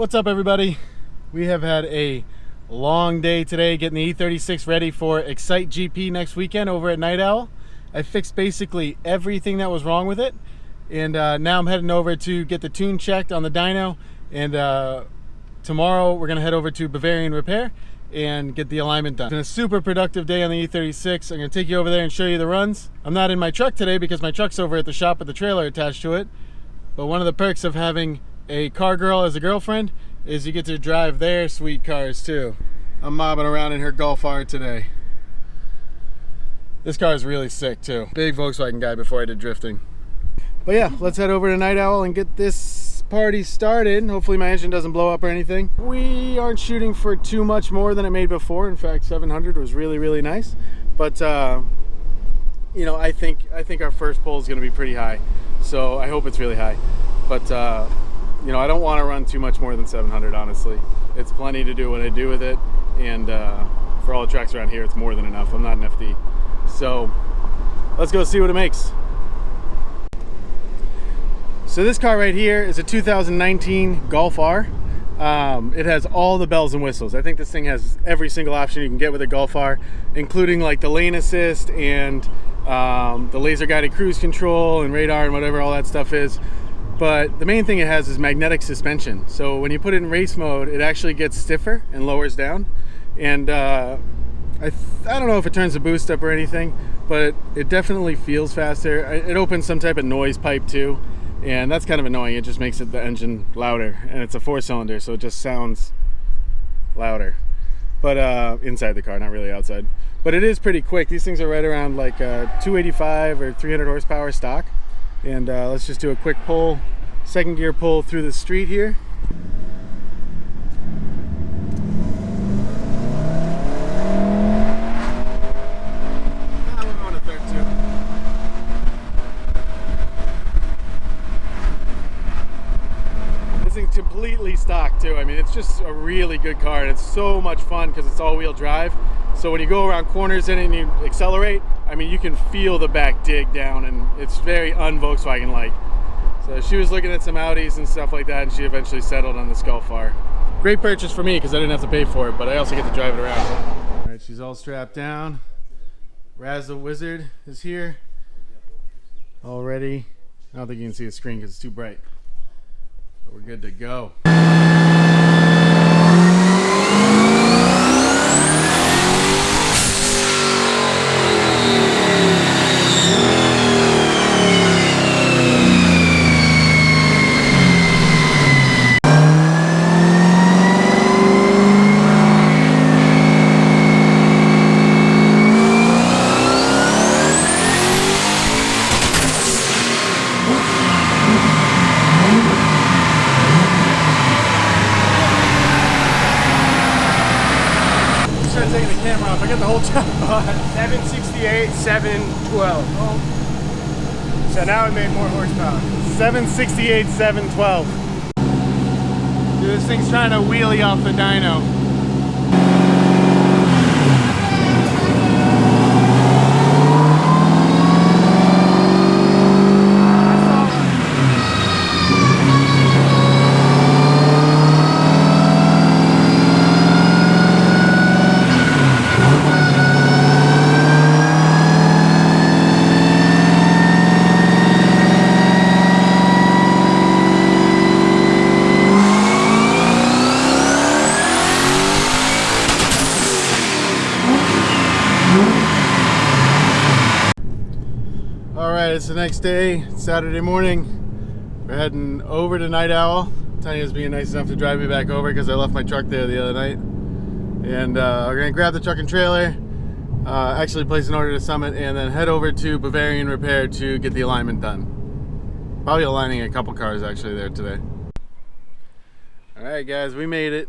What's up, everybody? We have had a long day today getting the E36 ready for Excite GP next weekend over at Night Owl. I fixed basically everything that was wrong with it, and now I'm heading over to get the tune checked on the dyno, and tomorrow we're gonna head over to Bavarian Repair and get the alignment done. It's been a super productive day on the E36. I'm gonna take you over there and show you the runs. I'm not in my truck today because my truck's over at the shop with the trailer attached to it, but one of the perks of having a car girl as a girlfriend is you get to drive their sweet cars too. I'm mobbing around in her Golf R today. This car is really sick too. Big Volkswagen guy before I did drifting. But yeah, let's head over to Night Owl and get this party started. Hopefully my engine doesn't blow up or anything. We aren't shooting for too much more than it made before. In fact, 700 was really nice. But you know, I think our first pull is going to be pretty high. So I hope it's really high. But you know, I don't want to run too much more than 700, honestly. It's plenty to do what I do with it, and for all the tracks around here, it's more than enough. I'm not an FD. So let's go see what it makes. So this car right here is a 2019 Golf R. It has all the bells and whistles. I think this thing has every single option you can get with a Golf R, including like the lane assist and the laser guided cruise control and radar and whatever all that stuff is. But the main thing it has is magnetic suspension. So when you put it in race mode, it actually gets stiffer and lowers down. And I don't know if it turns the boost up or anything, but it definitely feels faster. It opens some type of noise pipe too, and that's kind of annoying. It just makes the engine louder, and it's a 4-cylinder, so it just sounds louder. But inside the car, not really outside. But it is pretty quick. These things are right around like 285 or 300 horsepower stock. And let's just do a quick pull, second gear pull through the street here. We're going to 32. This thing's completely stock too. I mean, it's just a really good car, and it's so much fun because it's all-wheel drive. So when you go around corners in it and you accelerate, I mean, you can feel the back dig down, and it's very un-Volkswagen-like. So she was looking at some Audis and stuff like that, and she eventually settled on this Golf R. Great purchase for me because I didn't have to pay for it, but I also get to drive it around. All right, she's all strapped down. Raz the Wizard is here already. I don't think you can see the screen because it's too bright, but we're good to go. Taking the camera off. I got the whole job on. 768, 712. So now it made more horsepower. 768, 712. Dude, this thing's trying to wheelie off the dyno. Alright, it's the next day, it's Saturday morning. We're heading over to Night Owl. Tanya's being nice enough to drive me back over because I left my truck there the other night. And we're going to grab the truck and trailer, actually place an order to Summit, and then head over to Bavarian Repair to get the alignment done. Probably aligning a couple cars actually there today. Alright guys, we made it.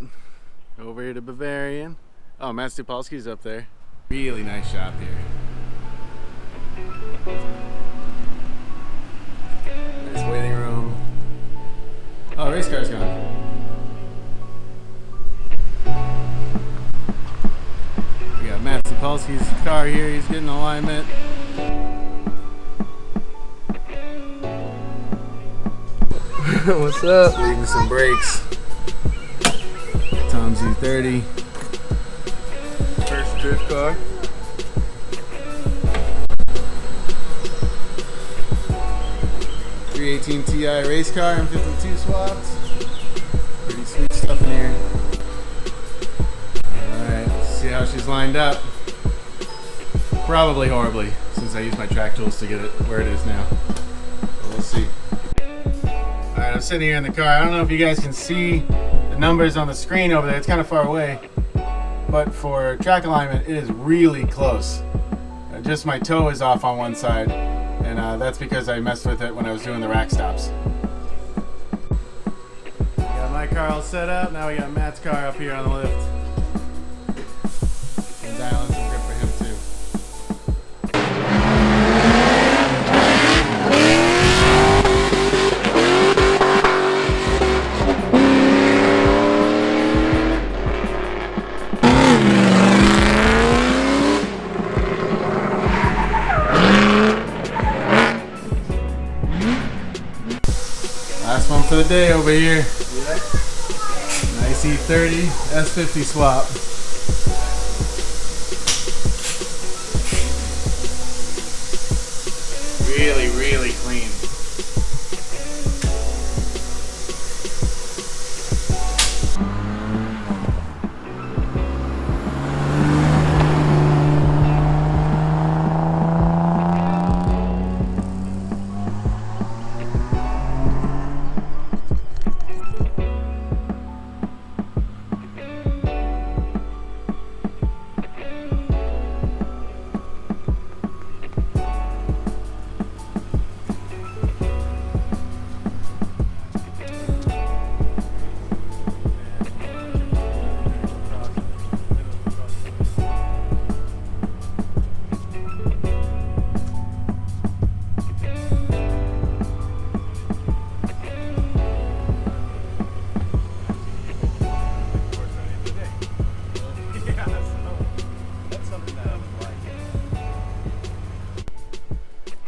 Over here to Bavarian. Oh, Matt Stupalski's up there. Really nice shop here. Nice waiting room. Oh, race car's gone. We got Matt Stupalski's car here. He's getting alignment. What's up? Leaving some brakes. E30. First drift car. .318 Ti race car, M52 swapped. Pretty sweet stuff in here. Alright, let's see how she's lined up. Probably horribly, since I used my track tools to get it where it is now. But we'll see. Alright, I'm sitting here in the car. I don't know if you guys can see the numbers on the screen over there. It's kind of far away. But for track alignment, it is really close. Just my toe is off on one side. And that's because I messed with it when I was doing the rack stops. Got my car all set up. Now we got Matt's car up here on the lift. And dialing some grip for him too. Last one for the day over here. Nice E30 S50 swap. Really, really clean.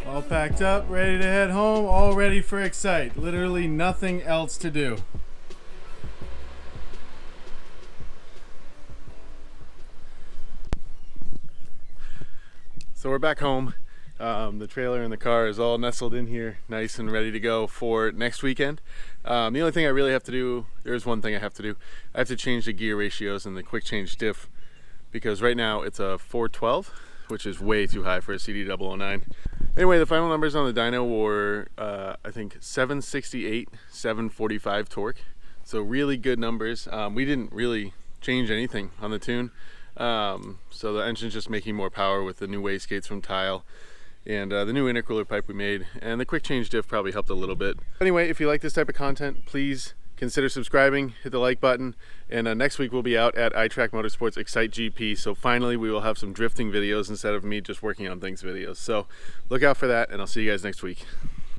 All packed up, ready to head home, all ready for Excite. Literally nothing else to do. So we're back home. The trailer and the car is all nestled in here, nice and ready to go for next weekend. The only thing I really have to do, there's one thing I have to do. I have to change the gear ratios and the quick change diff, because right now it's a 412, which is way too high for a CD009. Anyway, the final numbers on the dyno were, I think, 768, 745 torque. So really good numbers. We didn't really change anything on the tune. So the engine's just making more power with the new wastegates from Tile and the new intercooler pipe we made. And the quick change diff probably helped a little bit. Anyway, if you like this type of content, please consider subscribing, hit the like button, and next week we'll be out at iTrack Motorsports Excite GP, so finally we will have some drifting videos instead of me just working on things videos. So look out for that, and I'll see you guys next week.